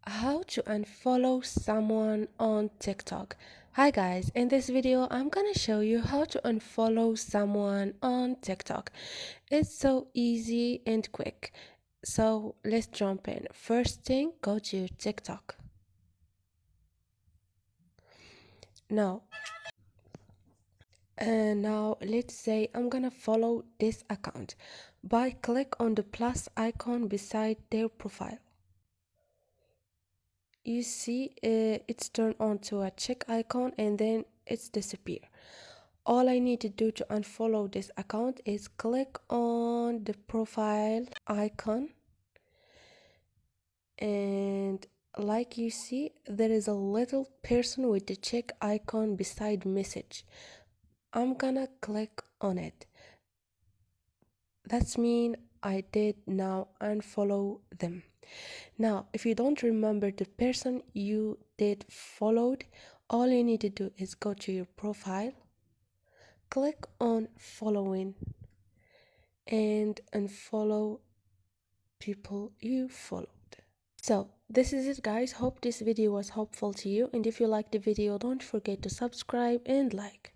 How to unfollow someone on TikTok. Hi guys, in this video I'm gonna show you how to unfollow someone on TikTok. It's so easy and quick. So let's jump in. First thing, go to your TikTok. Now, now let's say I'm gonna follow this account by click on the plus icon beside their profile. You see it's turned on to a check icon and then it's disappear. All I need to do to unfollow this account is click on the profile icon, and like you see there is a little person with the check icon beside message. I'm gonna click on it. That's mean I did now unfollow them. Now, if you don't remember the person you did followed, all you need to do is go to your profile, click on following, and unfollow people you followed. So this is it guys. Hope this video was helpful to you, and if you liked the video, don't forget to subscribe and like.